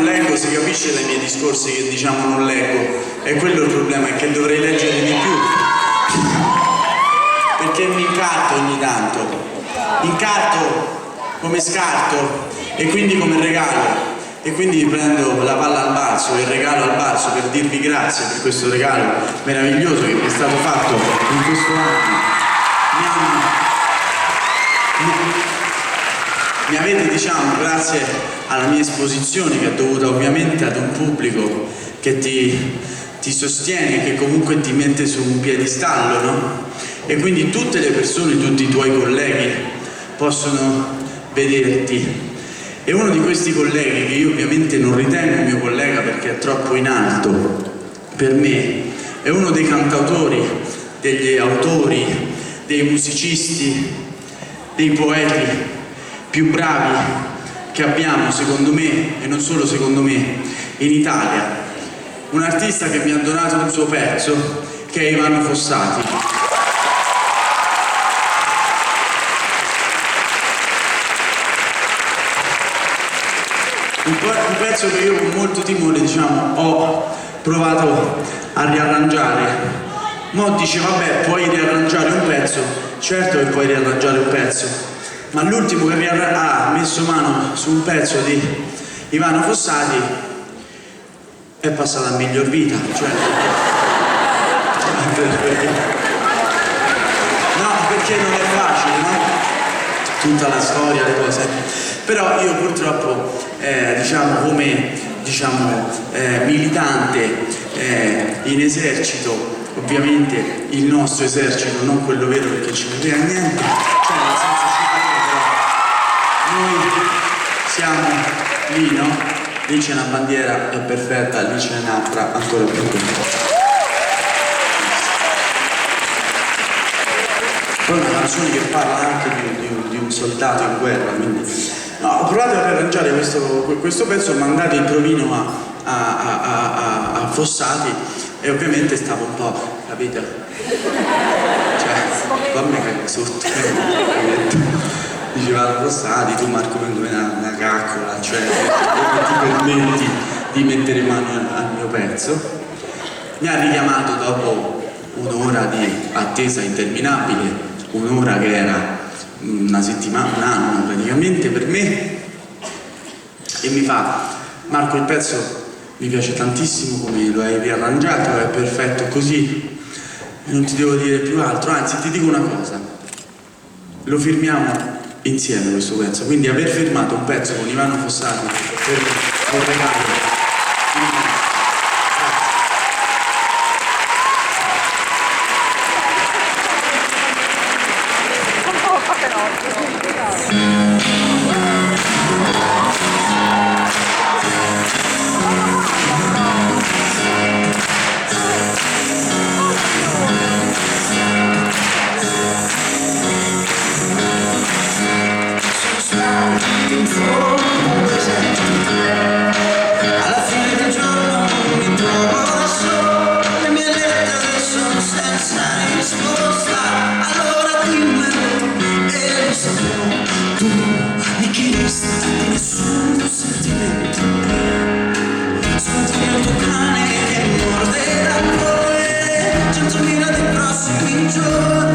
leggo, si capisce dai miei discorsi che diciamo non leggo, e quello è il problema, è che dovrei leggere di più, perché mi incarto ogni tanto, incarto come scarto e quindi come regalo, e quindi prendo la palla al balzo, il regalo al balzo, per dirvi grazie per questo regalo meraviglioso che mi è stato fatto in questo anno. Mi avete, diciamo, grazie alla mia esposizione, che è dovuta ovviamente ad un pubblico che ti sostiene, che comunque ti mette su un piedistallo, no? E quindi tutte le persone, tutti i tuoi colleghi possono vederti. E uno di questi colleghi, che io ovviamente non ritengo mio collega perché è troppo in alto per me, è uno dei cantautori, degli autori, dei musicisti, dei poeti più bravi che abbiamo, secondo me, e non solo secondo me, in Italia. Un artista che mi ha donato un suo pezzo, che è Ivano Fossati. Un pezzo che io con molto timore, diciamo, ho provato a riarrangiare. Mo dice, vabbè, puoi riarrangiare un pezzo, certo che puoi riarrangiare un pezzo, ma l'ultimo che ha messo mano su un pezzo di Ivano Fossati è passato a miglior vita, cioè... No, perché non è facile, no? Tutta la storia, le cose. Però io purtroppo, come militante in esercito, ovviamente il nostro esercito, non quello vero perché ci ne frega niente, cioè nel senso ci frega, però noi siamo lì, no? Lì c'è una bandiera, è perfetta, lì c'è un'altra ancora più perfetta. Poi una canzone che parla anche di un soldato in guerra, quindi... No, ho provato a riarrangiare questo pezzo, ho mandato il provino a Fossati e ovviamente stavo un po', capito? Cioè, fammi che sotto. Diceva Fossati, tu Marco Mengoni una caccola, cioè come ti permetti di mettere mano al mio pezzo? Mi ha richiamato dopo un'ora di attesa interminabile, un'ora che era una settimana, un anno praticamente per me, e mi fa: Marco, il pezzo mi piace tantissimo come lo hai riarrangiato, è perfetto così, non ti devo dire più altro, anzi ti dico una cosa, lo firmiamo insieme questo pezzo, quindi aver firmato un pezzo con Ivano Fossati per un regalo. Alla fine del giorno mi trovo da solo, le mie lettere sono senza risposta. Allora dimmelo e lo sapevo, tu mi chiesti di nessun sentimento. Scontri il tuo cane che morde da cuore, 100.000 dei prossimi giorni.